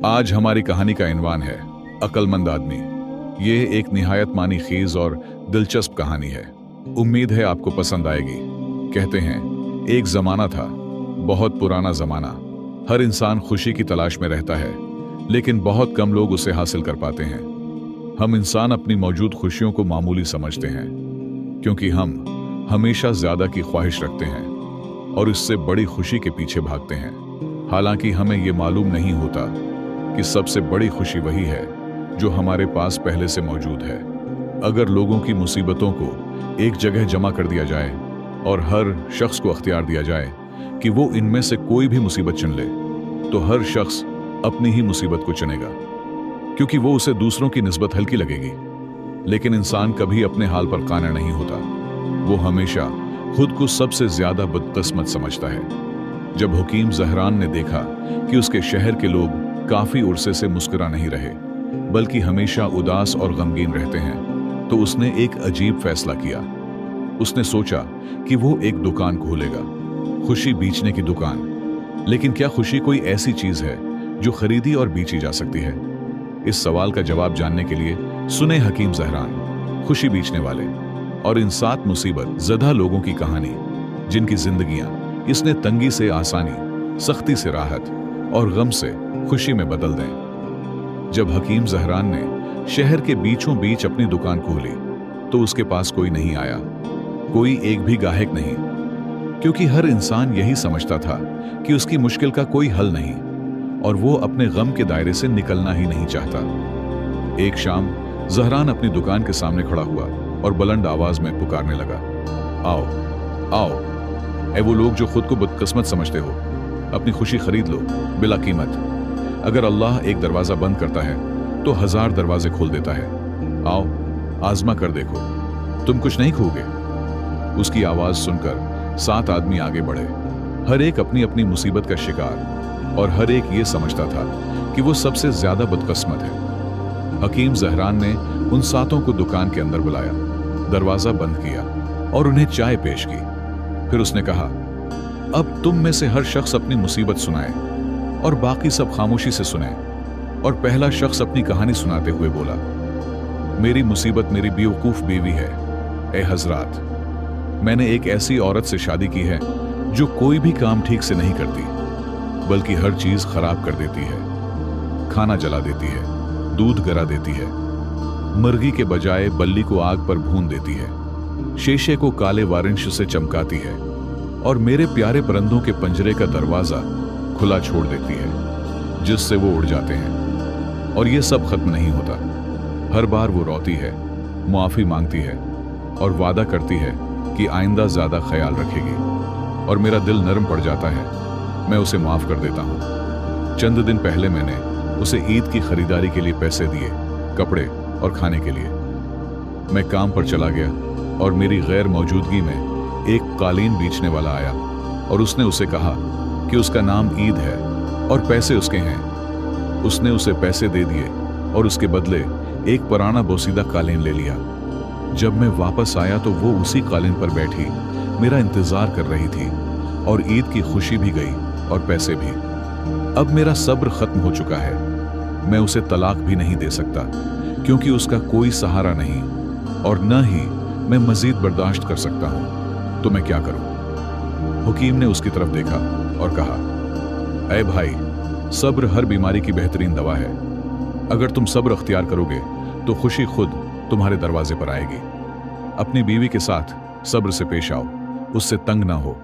आज हमारी कहानी का इन्वान है अक्लमंद आदमी। ये एक निहायत मानी खीज और दिलचस्प कहानी है। उम्मीद है आपको पसंद आएगी। कहते हैं एक जमाना था, बहुत पुराना जमाना। हर इंसान खुशी की तलाश में रहता है, लेकिन बहुत कम लोग उसे हासिल कर पाते हैं। हम इंसान अपनी मौजूद खुशियों को मामूली समझते हैं, क्योंकि हम हमेशा ज्यादा की ख्वाहिश रखते हैं और इससे बड़ी खुशी के पीछे भागते हैं। हालांकि हमें ये मालूम नहीं होता कि सबसे बड़ी खुशी वही है जो हमारे पास पहले से मौजूद है। अगर लोगों की मुसीबतों को एक जगह जमा कर दिया जाए और हर शख्स को अख्तियार दिया जाए कि वो इनमें से कोई भी मुसीबत चुन ले, तो हर शख्स अपनी ही मुसीबत को चुनेगा, क्योंकि वो उसे दूसरों की निस्बत हल्की लगेगी। लेकिन इंसान कभी अपने हाल पर काना नहीं होता। वो हमेशा खुद को सबसे ज्यादा बदकिस्मत समझता है। जब हकीम ज़हरान ने देखा कि उसके शहर के लोग काफी उर्से से मुस्कुरा नहीं रहे, बल्कि हमेशा उदास और गमगीन रहते हैं, तो उसने एक अजीब फैसला किया। उसने सोचा कि वो एक दुकान खोलेगा, खुशी बेचने की दुकान। लेकिन क्या खुशी कोई ऐसी चीज है जो खरीदी और बेची जा सकती है? इस सवाल का जवाब जानने के लिए सुने हकीम ज़हरान, खुशी बेचने वाले और इन 7 मुसीबत ज़दा लोगों की कहानी, जिनकी जिंदगियां इसने तंगी से आसानी, सख्ती से राहत और गम से खुशी में बदल दें। जब हकीम ज़हरान ने शहर के बीचों बीच अपनी दुकान खोली, तो उसके पास कोई नहीं आया, कोई एक भी गाहक नहीं, क्योंकि हर इंसान यही समझता था कि उसकी मुश्किल का कोई हल नहीं और वो अपने गम के दायरे से निकलना ही नहीं चाहता। एक शाम ज़हरान अपनी दुकान के सामने खड़ा हुआ और बुलंद आवाज में पुकारने लगा, आओ आओ, ऐ वो लोग जो खुद को बदकिस्मत समझते हो, अपनी खुशी खरीद लो बिला कीमत। अगर अल्लाह एक दरवाजा बंद करता है तो 1000 दरवाजे खोल देता है। आओ आजमा कर देखो, तुम कुछ नहीं खोगे। उसकी आवाज सुनकर 7 आदमी आगे बढ़े। हर एक अपनी अपनी मुसीबत का शिकार, और हर एक ये समझता था कि वो सबसे ज्यादा बदकिस्मत है। हकीम ज़हरान ने उन 7 को दुकान के अंदर बुलाया, दरवाजा बंद किया और उन्हें चाय पेश की। फिर उसने कहा, अब तुम में से हर शख्स अपनी मुसीबत सुनाए और बाकी सब खामोशी से सुने। और पहला शख्स अपनी कहानी सुनाते हुए बोला, मेरी मुसीबत मेरी बेवकूफ बीवी है। ए हजरात, मैंने एक ऐसी औरत से शादी की है जो कोई भी काम ठीक से नहीं करती, बल्कि हर चीज खराब कर देती है। खाना जला देती है, दूध गिरा देती है, मुर्गी के बजाय बल्ली को आग पर भून देती है, शीशे को काले वारिंश से चमकाती है और मेरे प्यारे परिंदों के पंजरे का दरवाजा खुला छोड़ देती है, जिससे वो उड़ जाते हैं। और ये सब खत्म नहीं होता। हर बार वो रोती है, मुआफी मांगती है और वादा करती है कि आइंदा ज्यादा ख्याल रखेगी, और मेरा दिल नरम पड़ जाता है। मैं उसे माफ कर देता हूँ। चंद दिन पहले मैंने उसे ईद की खरीदारी के लिए पैसे दिए, कपड़े और खाने के लिए। मैं काम पर चला गया और मेरी गैर मौजूदगी में एक कालीन बेचने वाला आया और उसने उसे कहा कि उसका नाम ईद है और पैसे उसके हैं। उसने उसे पैसे दे दिए और उसके बदले एक पुराना बोसीदा कालीन ले लिया। जब मैं वापस आया तो वो उसी कालीन पर बैठी मेरा इंतजार कर रही थी, और ईद की खुशी भी गई और पैसे भी। अब मेरा सब्र खत्म हो चुका है। मैं उसे तलाक भी नहीं दे सकता, क्योंकि उसका कोई सहारा नहीं, और न ही मैं मजीद बर्दाश्त कर सकता हूं। तो मैं क्या करूं? हुकीम ने उसकी तरफ देखा और कहा, ऐ भाई, सब्र हर बीमारी की बेहतरीन दवा है। अगर तुम सब्र अख्तियार करोगे तो खुशी खुद तुम्हारे दरवाजे पर आएगी। अपनी बीवी के साथ सब्र से पेश आओ, उससे तंग ना हो।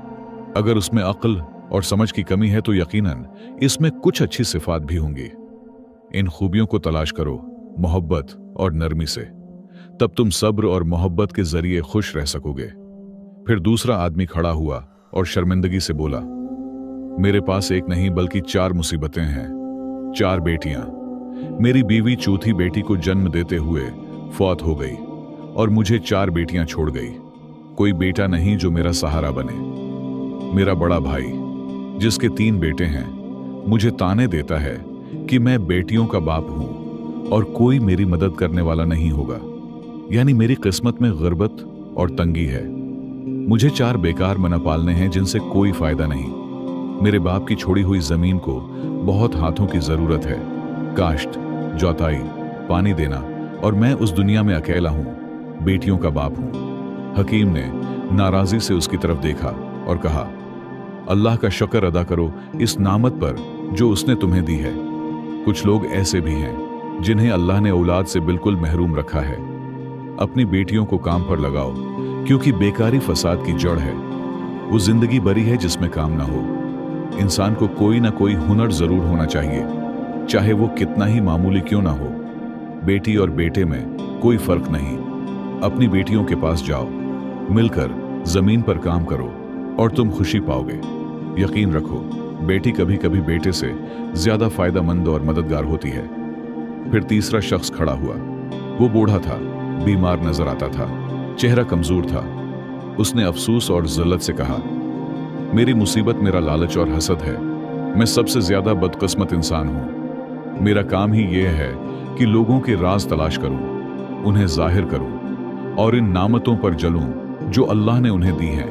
अगर उसमें अक्ल और समझ की कमी है तो यकीनन इसमें कुछ अच्छी सिफात भी होंगी। इन खूबियों को तलाश करो मोहब्बत और नरमी से, तब तुम सब्र और मोहब्बत के जरिए खुश रह सकोगे। फिर दूसरा आदमी खड़ा हुआ और शर्मिंदगी से बोला, मेरे पास एक नहीं बल्कि 4 मुसीबतें हैं, 4 बेटियां। मेरी बीवी चौथी बेटी को जन्म देते हुए फौत हो गई और मुझे 4 बेटियां छोड़ गई। कोई बेटा नहीं जो मेरा सहारा बने। मेरा बड़ा भाई, जिसके 3 बेटे हैं, मुझे ताने देता है कि मैं बेटियों का बाप हूं और कोई मेरी मदद करने वाला नहीं होगा। यानी मेरी किस्मत में गुर्बत और तंगी है। मुझे 4 बेकार मना पालने हैं जिनसे कोई फायदा नहीं। मेरे बाप की छोड़ी हुई जमीन को बहुत हाथों की जरूरत है, काश्त, जोताई, पानी देना, और मैं उस दुनिया में अकेला हूं, बेटियों का बाप हूं। हकीम ने नाराजी से उसकी तरफ देखा और कहा, अल्लाह का शुक्र अदा करो इस नामत पर जो उसने तुम्हें दी है। कुछ लोग ऐसे भी हैं जिन्हें अल्लाह ने औलाद से बिल्कुल महरूम रखा है। अपनी बेटियों को काम पर लगाओ, क्योंकि बेकारी फसाद की जड़ है। वो जिंदगी बरी है जिसमें काम ना हो। इंसान को कोई ना कोई हुनर जरूर होना चाहिए, चाहे वो कितना ही मामूली क्यों ना हो। बेटी और बेटे में कोई फर्क नहीं। अपनी बेटियों के पास जाओ, मिलकर जमीन पर काम करो और तुम खुशी पाओगे। यकीन रखो, बेटी कभी कभी बेटे से ज्यादा फायदेमंद और मददगार होती है। फिर तीसरा शख्स खड़ा हुआ। वो बूढ़ा था, बीमार नजर आता था, चेहरा कमजोर था। उसने अफसोस और जिल्लत से कहा, मेरी मुसीबत मेरा लालच और हसद है। मैं सबसे ज्यादा बदकिस्मत इंसान हूं। मेरा काम ही यह है कि लोगों के राज तलाश करूं, उन्हें जाहिर करूं और इन नामतों पर जलूं जो अल्लाह ने उन्हें दी हैं।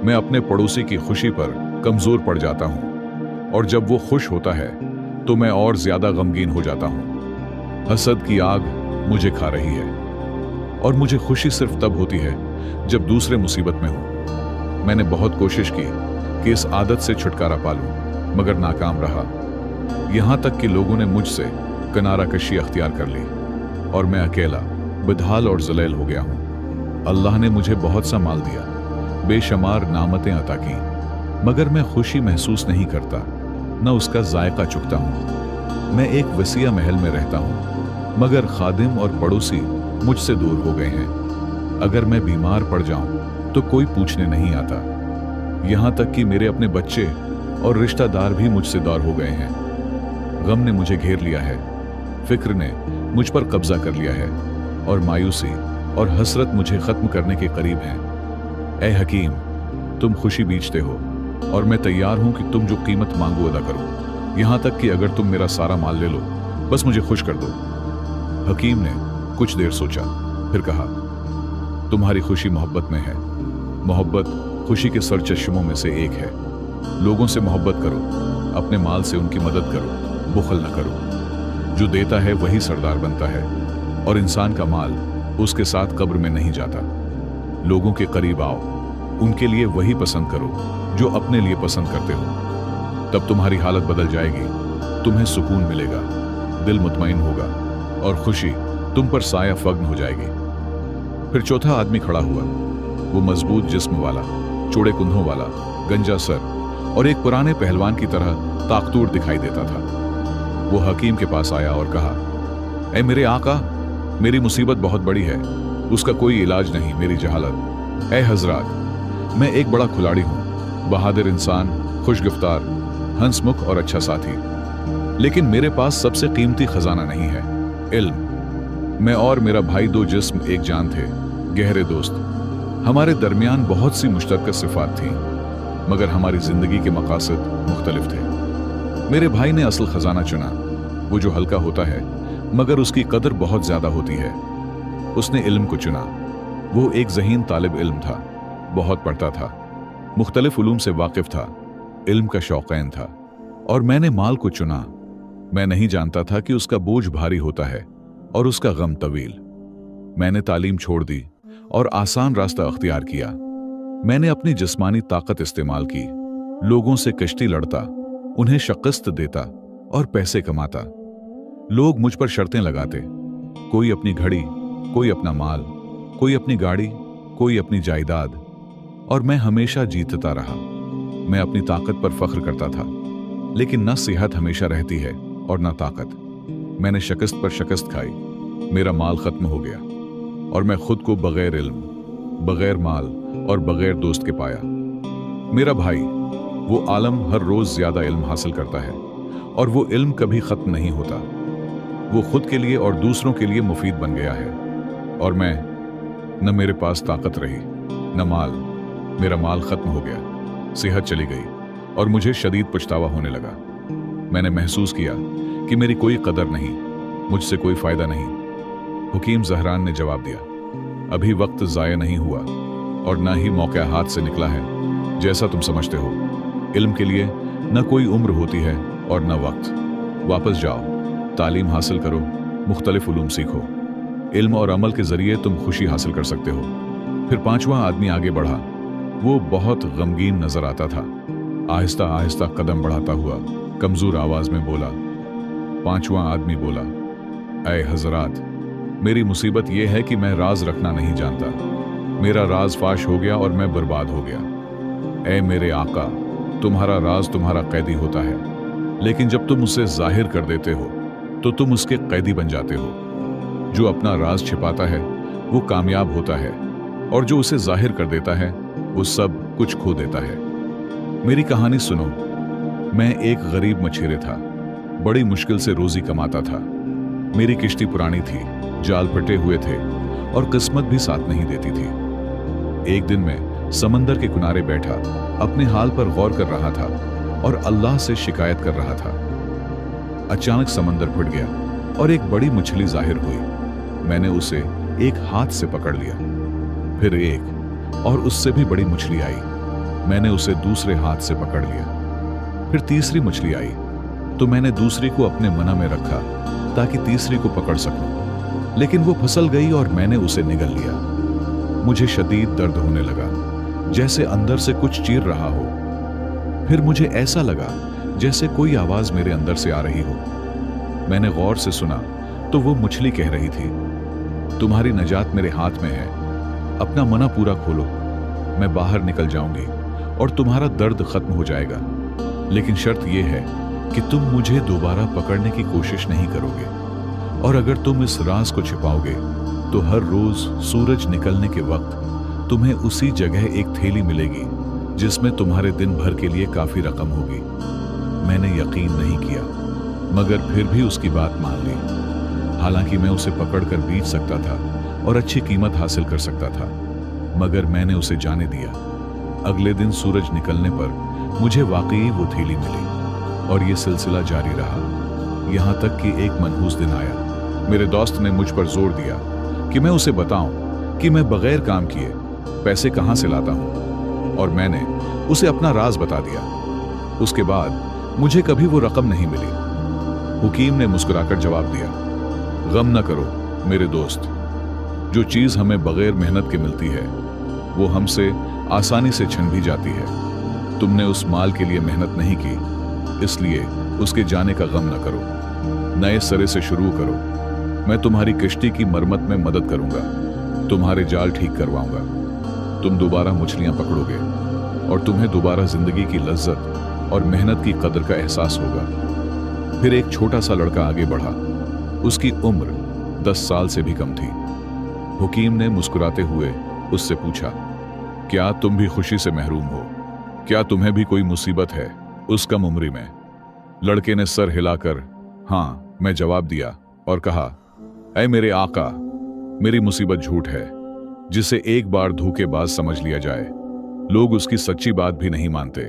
मैं अपने पड़ोसी की खुशी पर कमजोर पड़ जाता हूं, और जब वो खुश होता है तो मैं और ज्यादा गमगीन हो जाता हूं। हसद की आग मुझे खा रही है, और मुझे खुशी सिर्फ तब होती है जब दूसरे मुसीबत में हो। मैंने बहुत कोशिश की कि इस आदत से छुटकारा पालूं, मगर नाकाम रहा। यहां तक कि लोगों ने मुझसे किनारा कशी अख्तियार कर ली, और मैं अकेला, बदहाल और जलील हो गया हूं। अल्लाह ने मुझे बहुत सा माल दिया, बेशुमार नामतें अता की, मगर मैं खुशी महसूस नहीं करता, न उसका जायका चुकता हूं। मैं एक वसीया महल में रहता हूं, मगर खादिम और पड़ोसी मुझसे दूर हो गए हैं। अगर मैं बीमार पड़ जाऊं तो कोई पूछने नहीं आता। यहां तक कि मेरे अपने बच्चे और रिश्तेदार भी मुझसे दूर हो गए हैं। गम ने मुझे घेर लिया है, फिक्र ने मुझ पर कब्जा कर लिया है, और मायूसी और हसरत मुझे खत्म करने के करीब हैं। ऐ हकीम, तुम खुशी बेचते हो, और मैं तैयार हूं कि तुम जो कीमत मांगो अदा करो। यहां तक कि अगर तुम मेरा सारा माल ले लो, बस मुझे खुश कर दो। हकीम ने कुछ देर सोचा, फिर कहा, तुम्हारी खुशी मोहब्बत में है। मोहब्बत खुशी के सरचश्मों में से एक है। लोगों से मोहब्बत करो, अपने माल से उनकी मदद करो, बुखल न करो। जो देता है वही सरदार बनता है, और इंसान का माल उसके साथ कब्र में नहीं जाता। लोगों के करीब आओ, उनके लिए वही पसंद करो जो अपने लिए पसंद करते हो। तब तुम्हारी हालत बदल जाएगी, तुम्हें सुकून मिलेगा, दिल मुतमईन होगा, और खुशी तुम पर साया फग्न हो जाएगी। फिर चौथा आदमी खड़ा हुआ। वो मजबूत जिस्म वाला, चौड़े कुंधों वाला, गंजा सर और एक पुराने पहलवान की तरह ताकतूर दिखाई देता था। वो हकीम के पास आया और कहा, ऐ मेरे आका, मेरी मुसीबत बहुत बड़ी है, उसका कोई इलाज नहीं, मेरी जहालत। ऐ हजरात, मैं एक बड़ा खिलाड़ी हूं, बहादुर इंसान, खुशगिफ्तार, हंसमुख और अच्छा साथी, लेकिन मेरे पास सबसे कीमती खजाना नहीं है, इल्म। मैं और मेरा भाई दो जिस्म एक जान थे, गहरे दोस्त। हमारे दरमियान बहुत सी मुश्तरका सिफात थी, मगर हमारी जिंदगी के मकासद मुख्तलिफ थे। मेरे भाई ने असल खजाना चुना, वो जो हल्का होता है मगर उसकी कदर बहुत ज्यादा होती है। उसने इल्म को चुना। वो एक ज़हीन तालिब इल्म था, बहुत पढ़ता था, मुख्तलिफ उलूम से वाकिफ था, इल्म का शौकीन था। और मैंने माल को चुना। मैं नहीं जानता था कि उसका बोझ भारी होता है और उसका गम तवील। मैंने तालीम छोड़ दी और आसान रास्ता अख्तियार किया। मैंने अपनी जिस्मानी ताकत इस्तेमाल की, लोगों से कश्ती लड़ता, उन्हें शिकस्त देता और पैसे कमाता। लोग मुझ पर शर्तें लगाते, कोई अपनी घड़ी, कोई अपना माल, कोई अपनी गाड़ी, कोई अपनी जायदाद, और मैं हमेशा जीतता रहा। मैं अपनी ताकत पर फख्र करता था, लेकिन न सेहत हमेशा रहती है और न ताकत। मैंने शिकस्त पर शिकस्त खाई, मेरा माल खत्म हो गया, और मैं खुद को बगैर इल्म, बगैर माल और बगैर दोस्त के पाया। मेरा भाई, वो आलम हर रोज ज्यादा इल्म हासिल करता है, और वो इल्म कभी खत्म नहीं होता। वो खुद के लिए और दूसरों के लिए मुफीद बन गया है, और मैं, न मेरे पास ताकत रही न माल। मेरा माल खत्म हो गया, सेहत चली गई, और मुझे शदीद पछतावा होने लगा। मैंने महसूस किया कि मेरी कोई कदर नहीं, मुझसे कोई फायदा नहीं। हुकीम ज़हरान ने जवाब दिया, अभी वक्त ज़ाया नहीं हुआ, और न ही मौका हाथ से निकला है। जैसा तुम समझते हो, इल्म के लिए न कोई उम्र होती है और न वक्त। वापस जाओ तालीम हासिल करो, मुख्तलिफ उलूम सीखो। इल्म और अमल के जरिए तुम खुशी हासिल कर सकते हो। फिर पांचवा आदमी आगे बढ़ा। वो बहुत गमगीन नजर आता था। आहिस्ता आहिस्ता कदम बढ़ाता हुआ कमजोर आवाज में बोला। पांचवा आदमी बोला, ऐ हजरात, मेरी मुसीबत यह है कि मैं राज रखना नहीं जानता। मेरा राज फाश हो गया और मैं बर्बाद हो गया। ऐ मेरे आका, तुम्हारा राज तुम्हारा कैदी होता है, लेकिन जब तुम उसे जाहिर कर देते हो तो तुम उसके कैदी बन जाते हो। जो अपना राज छिपाता है वो कामयाब होता है, और जो उसे जाहिर कर देता है वो सब कुछ खो देता है। मेरी कहानी सुनो। मैं एक गरीब मछेरे था। बड़ी मुश्किल से रोजी कमाता था। मेरी किश्ती पुरानी थी, जाल फटे हुए थे और किस्मत भी साथ नहीं देती थी। एक दिन मैं समंदर के किनारे बैठा अपने हाल पर गौर कर रहा था और अल्लाह से शिकायत कर रहा था। अचानक समंदर फट गया और एक बड़ी मछली जाहिर हुई। मैंने उसे एक हाथ से पकड़ लिया। फिर एक और उससे भी बड़ी मछली आई। मैंने उसे दूसरे हाथ से पकड़ लिया। फिर तीसरी मछली आई तो मैंने दूसरी को अपने मना में रखा ताकि तीसरी को पकड़ सकूं, लेकिन वो फिसल गई और मैंने उसे निगल लिया। मुझे शदीद दर्द होने लगा, जैसे अंदर से कुछ चीर रहा हो। फिर मुझे ऐसा लगा जैसे कोई आवाज मेरे अंदर से आ रही हो। मैंने गौर से सुना तो वो मछली कह रही थी, तुम्हारी नजात मेरे हाथ में है, अपना मना पूरा खोलो, मैं बाहर निकल जाऊंगी और तुम्हारा दर्द खत्म हो जाएगा, लेकिन शर्त यह है कि तुम मुझे दोबारा पकड़ने की कोशिश नहीं करोगे, और अगर तुम इस राज को छिपाओगे तो हर रोज सूरज निकलने के वक्त तुम्हें उसी जगह एक थैली मिलेगी जिसमें तुम्हारे दिन भर के लिए काफी रकम होगी। मैंने यकीन नहीं किया, मगर फिर भी उसकी बात मान ली। हालांकि मैं उसे पकड़कर बेच सकता था और अच्छी कीमत हासिल कर सकता था, मगर मैंने उसे जाने दिया। अगले दिन सूरज निकलने पर मुझे वाकई वो थैली मिली और ये सिलसिला जारी रहा, यहां तक कि एक मनहूस दिन आया। मेरे दोस्त ने मुझ पर जोर दिया कि मैं उसे बताऊं कि मैं बगैर काम किए पैसे कहां से लाता हूं, और मैंने उसे अपना राज बता दिया। उसके बाद मुझे कभी वो रकम नहीं मिली। हुकीम ने मुस्कुराकर जवाब दिया, गम न करो मेरे दोस्त, जो चीज हमें बगैर मेहनत के मिलती है वो हमसे आसानी से छिन भी जाती है। तुमने उस माल के लिए मेहनत नहीं की, इसलिए उसके जाने का गम न करो। नए सिरे से शुरू करो। मैं तुम्हारी किश्ती की मरम्मत में मदद करूंगा, तुम्हारे जाल ठीक करवाऊंगा। तुम दोबारा मछलियां पकड़ोगे और तुम्हें दोबारा जिंदगी की लज्जत और मेहनत की कदर का एहसास होगा। फिर एक छोटा सा लड़का आगे बढ़ा। उसकी उम्र 10 साल से भी कम थी। हुकीम ने मुस्कुराते हुए उससे पूछा, क्या तुम भी खुशी से महरूम हो? क्या तुम्हें भी कोई मुसीबत है उस कम उम्री में? लड़के ने सर हिलाकर हाँ मैं जवाब दिया और कहा, ऐ मेरे आका, मेरी मुसीबत झूठ है जिसे एक बार धोखेबाज समझ लिया जाए। लोग उसकी सच्ची बात भी नहीं मानते।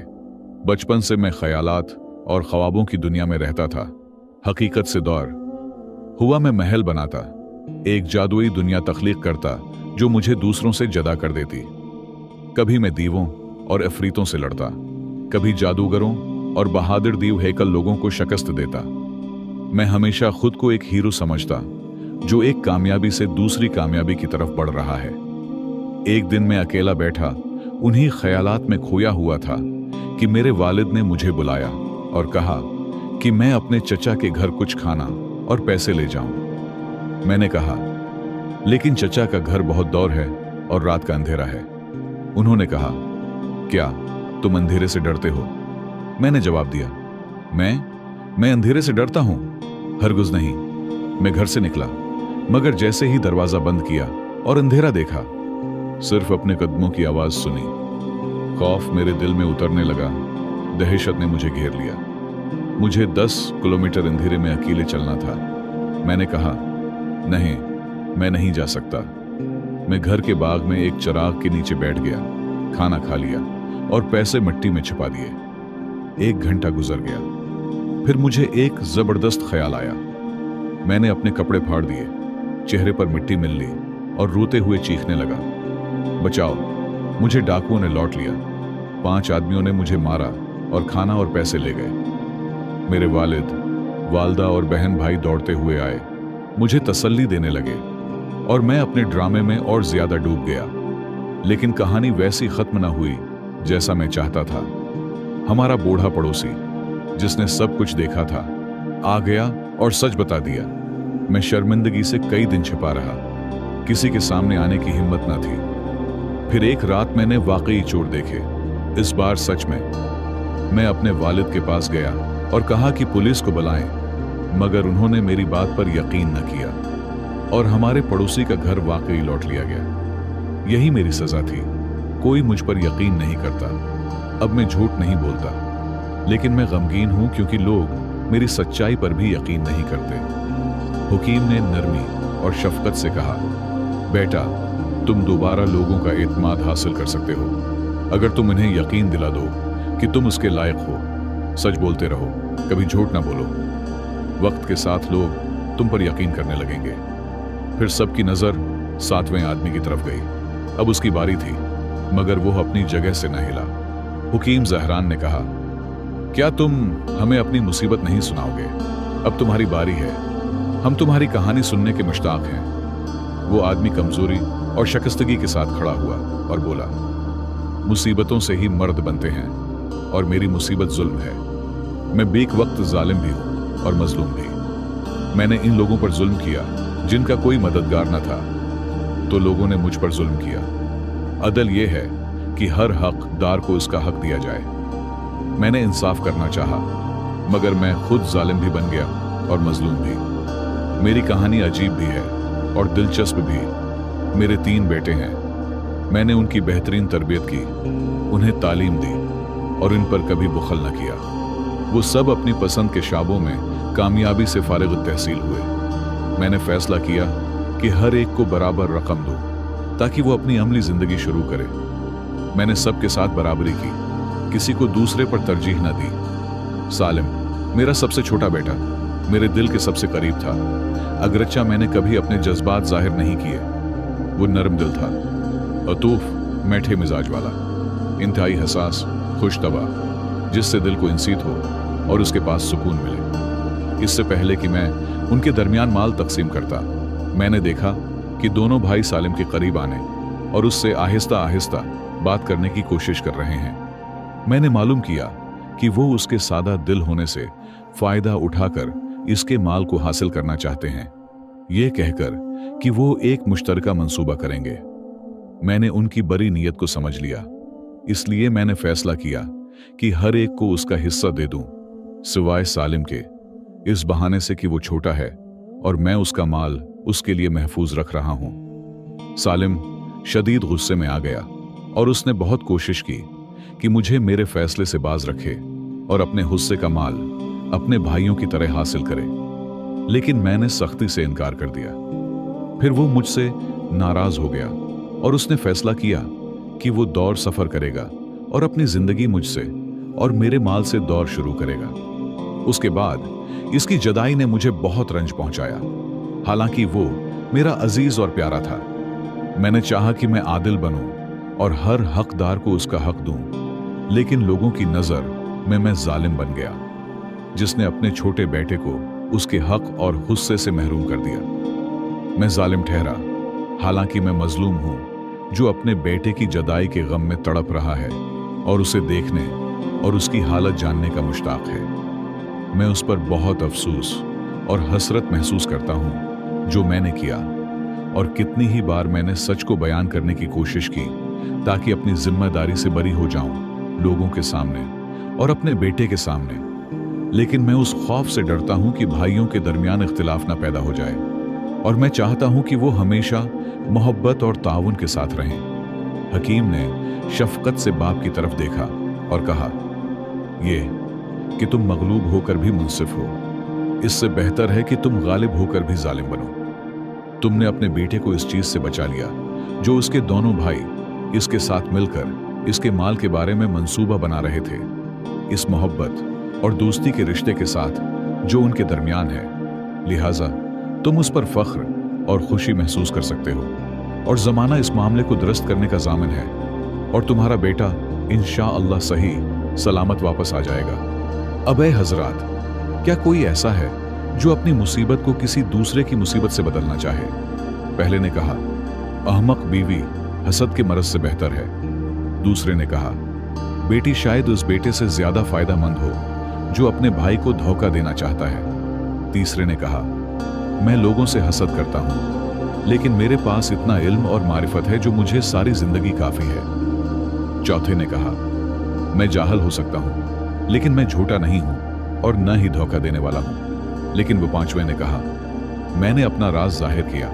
बचपन से मैं ख्यालात और ख्वाबों की दुनिया में रहता था। हकीकत से दौर हुआ मैं महल बनाता, एक जादुई दुनिया तख्लीक करता जो मुझे दूसरों से जदा कर देती। कभी मैं दीवों और अफरीतों से लड़ता, कभी जादूगरों और बहादुर दीव हैकल लोगों को शिकस्त देता। मैं हमेशा खुद को एक हीरो समझता जो एक कामयाबी से दूसरी कामयाबी की तरफ बढ़ रहा है। एक दिन मैं अकेला बैठा उन्हीं ख्यालात में खोया हुआ था कि मेरे वालिद ने मुझे बुलाया और कहा कि मैं अपने चचा के घर कुछ खाना और पैसे ले जाऊं। मैंने कहा, लेकिन चचा का घर बहुत दूर है और रात का अंधेरा है। उन्होंने कहा, क्या तुम अंधेरे से डरते हो? मैंने जवाब दिया, मैं अंधेरे से डरता हूं? हरगिज़ नहीं। मैं घर से निकला, मगर जैसे ही दरवाजा बंद किया और अंधेरा देखा, सिर्फ अपने कदमों की आवाज सुनी। खौफ मेरे दिल में उतरने लगा। दहशत ने मुझे घेर लिया। मुझे 10 किलोमीटर अंधेरे में अकेले चलना था। मैंने कहा, नहीं, मैं नहीं जा सकता। मैं घर के बाग में एक चिराग के नीचे बैठ गया, खाना खा लिया और पैसे मिट्टी में छिपा दिए। 1 घंटा गुजर गया। फिर मुझे एक जबरदस्त ख्याल आया। मैंने अपने कपड़े फाड़ दिए, चेहरे पर मिट्टी मिल ली और रोते हुए चीखने लगा, बचाओ, मुझे डाकुओं ने लौट लिया। 5 आदमियों ने मुझे मारा और खाना और पैसे ले गए। मेरे वालिद, वालदा और बहन भाई दौड़ते हुए आए, मुझे तसल्ली देने लगे और मैं अपने ड्रामे में और ज्यादा डूब गया। लेकिन कहानी वैसी खत्म न हुई जैसा मैं चाहता था। हमारा बूढ़ा पड़ोसी, जिसने सब कुछ देखा था, आ गया और सच बता दिया। मैं शर्मिंदगी से कई दिन छिपा रहा, किसी के सामने आने की हिम्मत न थी। फिर एक रात मैंने वाकई चोर देखे, इस बार सच में। मैं अपने वालिद के पास गया और कहा कि पुलिस को बुलाएं, मगर उन्होंने मेरी बात पर यकीन न किया और हमारे पड़ोसी का घर वाकई लौट लिया गया। यही मेरी सजा थी। कोई मुझ पर यकीन नहीं करता। अब मैं झूठ नहीं बोलता, लेकिन मैं गमगीन हूं क्योंकि लोग मेरी सच्चाई पर भी यकीन नहीं करते। हुकीम ने नरमी और शफकत से कहा, बेटा, तुम दोबारा लोगों का एतमाद हासिल कर सकते हो अगर तुम इन्हें यकीन दिला दो कि तुम उसके लायक हो। सच बोलते रहो, कभी झूठ ना बोलो। वक्त के साथ लोग तुम पर यकीन करने लगेंगे। फिर सबकी नजर 7वें आदमी की तरफ गई। अब उसकी बारी थी, मगर वो अपनी जगह से न हिला। हुकीम जहरान ने कहा, क्या तुम हमें अपनी मुसीबत नहीं सुनाओगे? अब तुम्हारी बारी है। हम तुम्हारी कहानी सुनने के मुश्ताक हैं। वो आदमी कमजोरी और शिकस्तगी के साथ खड़ा हुआ और बोला, मुसीबतों से ही मर्द बनते हैं और मेरी मुसीबत जुल्म है। मैं बेक वक्त जालिम भी हूं और मजलूम भी। मैंने इन लोगों पर जुल्म किया जिनका कोई मददगार न था, तो लोगों ने मुझ पर जुल्म किया। अदल यह है कि हर हकदार को इसका हक दिया जाए। मैंने इंसाफ करना चाहा, मगर मैं खुद जालिम भी बन गया और मजलूम भी। मेरी कहानी अजीब भी है और दिलचस्प भी। मेरे 3 बेटे हैं। मैंने उनकी बेहतरीन तरबियत की, उन्हें तालीम दी और इन पर कभी बुखल न किया। वो सब अपनी पसंद के शाबों में कामयाबी से फारिग तहसील हुए। मैंने फैसला किया कि हर एक को बराबर रकम दूं ताकि वो अपनी अमली जिंदगी शुरू करे। मैंने सबके साथ बराबरी की, किसी को दूसरे पर तरजीह न दी। सालिम, मेरा सबसे छोटा बेटा, मेरे दिल के सबसे करीब था। अगरचा मैंने कभी अपने जज्बात जाहिर नहीं किए। वो नरम दिल था, अतूफ, मीठे मिजाज वाला, इंतहाई हसास, खुशतबा, जिससे दिल को इंसीत हो और उसके पास सुकून मिले। इससे पहले कि मैं उनके दरमियान माल तकसीम करता, मैंने देखा कि दोनों भाई सालिम के करीब आने और उससे आहिस्ता आहिस्ता बात करने की कोशिश कर रहे हैं। मैंने मालूम किया कि वो उसके सादा दिल होने से फायदा उठाकर इसके माल को हासिल करना चाहते हैं, ये कहकर कि वो एक मुश्तरका मंसूबा करेंगे। मैंने उनकी बड़ी नीयत को समझ लिया, इसलिए मैंने फैसला किया कि हर एक को उसका हिस्सा दे दूं, सिवाय सालिम के, इस बहाने से कि वो छोटा है और मैं उसका माल उसके लिए महफूज रख रहा हूं। सालिम शदीद गुस्से में आ गया और उसने बहुत कोशिश की कि मुझे मेरे फैसले से बाज रखे और अपने हिस्से का माल अपने भाइयों की तरह हासिल करे, लेकिन मैंने सख्ती से इनकार कर दिया। फिर वो मुझसे नाराज हो गया और उसने फैसला किया कि वो दौर सफर करेगा और अपनी जिंदगी मुझसे और मेरे माल से दौर शुरू करेगा। उसके बाद इसकी जदाई ने मुझे बहुत रंज पहुंचाया, हालांकि वो मेरा अजीज और प्यारा था। मैंने चाहा कि मैं आदिल बनूं और हर हकदार को उसका हक दूं, लेकिन लोगों की नजर में मैं जालिम बन गया, जिसने अपने छोटे बेटे को उसके हक और हुस्से से महरूम कर दिया। मैं जालिम ठहरा, हालांकि मैं मजलूम हूं जो अपने बेटे की जदाई के गम में तड़प रहा है और उसे देखने और उसकी हालत जानने का मुश्ताक है। मैं उस पर बहुत अफसोस और हसरत महसूस करता हूं जो मैंने किया, और कितनी ही बार मैंने सच को बयान करने की कोशिश की ताकि अपनी जिम्मेदारी से बरी हो जाऊं लोगों के सामने और अपने बेटे के सामने, लेकिन मैं उस खौफ से डरता हूं कि भाइयों के दरमियान इख्तिलाफ ना पैदा हो जाए, और मैं चाहता हूं कि वो हमेशा मोहब्बत और ताउन के साथ रहें। हकीम ने शफकत से बाप की तरफ देखा और कहा, ये कि तुम मगलूब होकर भी मुंसिफ हो, इससे बेहतर है कि तुम गालिब होकर भी जालिम बनो। तुमने अपने बेटे को इस चीज से बचा लिया जो उसके दोनों भाई इसके साथ मिलकर इसके माल के बारे में मंसूबा बना रहे थे, इस मोहब्बत और दोस्ती के रिश्ते के साथ जो उनके दरमियान है। लिहाजा तुम उस पर फख्र और खुशी महसूस कर सकते हो, और जमाना इस मामले को दुरुस्त करने का जामिन है, और तुम्हारा बेटा इंशाअल्लाह सही सलामत वापस आ जाएगा। अब ए हजरात, क्या कोई ऐसा है जो अपनी मुसीबत को किसी दूसरे की मुसीबत से बदलना चाहे। पहले ने कहा, अहमक बीवी हसद के मरज से बेहतर है। दूसरे ने कहा, बेटी शायद उस बेटे से ज्यादा फायदेमंद हो जो अपने भाई को धोखा देना चाहता है। तीसरे ने कहा, मैं लोगों से हसद करता हूं, लेकिन मेरे पास इतना इल्म और मारिफत है जो मुझे सारी जिंदगी काफी है। चौथे ने कहा, मैं जाहल हो सकता हूं, लेकिन मैं झूठा नहीं हूं और न ही धोखा देने वाला हूं। लेकिन वो पांचवें ने कहा, मैंने अपना राज जाहिर किया,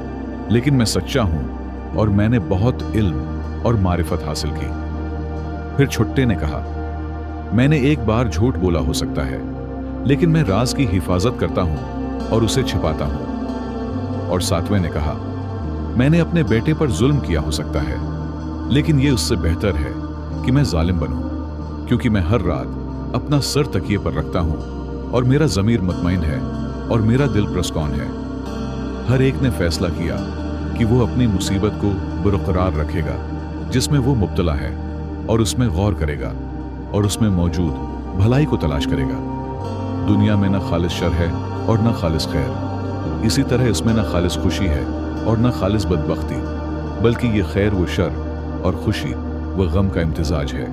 लेकिन मैं सच्चा हूं और मैंने बहुत इल्म और मारिफत हासिल की। फिर छठे ने कहा, मैंने एक बार झूठ बोला हो सकता है, लेकिन मैं राज की हिफाजत करता हूं और उसे छिपाता हूं। और सातवें ने कहा, मैंने अपने बेटे पर जुल्म किया हो सकता है, लेकिन यह उससे बेहतर है कि मैं जालिम बनूं, क्योंकि मैं हर रात अपना सर तकिए पर रखता हूं और मेरा ज़मीर मुतमईन है और मेरा दिल पुरस्कौन है। हर एक ने फैसला किया कि वो अपनी मुसीबत को बरकरार रखेगा जिसमें वो मुब्तला है, और उसमें गौर करेगा और उसमें मौजूद भलाई को तलाश करेगा। दुनिया में न खालिस शर है और न खालिस खैर। इसी तरह इसमें न खालिस खुशी है और न खालिस बदबख्ती, बल्कि ये खैर व शर और खुशी व गम का इम्तिजाज है।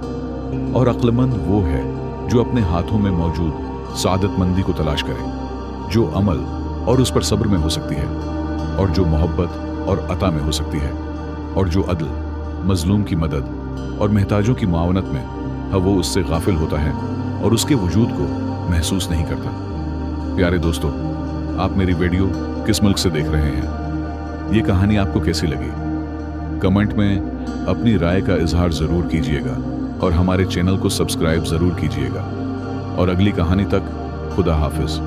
और अक्लमंद वो है जो अपने हाथों में मौजूद सादतमंदी को तलाश करे, जो अमल और उस पर सब्र में हो सकती है, और जो मोहब्बत और अता में हो सकती है, और जो अदल, मजलूम की मदद और महताजों की मुआवनत में है, वो उससे गाफिल होता है और उसके वजूद को महसूस नहीं करता। प्यारे दोस्तों, आप मेरी वीडियो किस मुल्क से देख रहे हैं? ये कहानी आपको कैसी लगी? कमेंट में अपनी राय का इजहार जरूर कीजिएगा और हमारे चैनल को सब्सक्राइब जरूर कीजिएगा। और अगली कहानी तक खुदा हाफिज।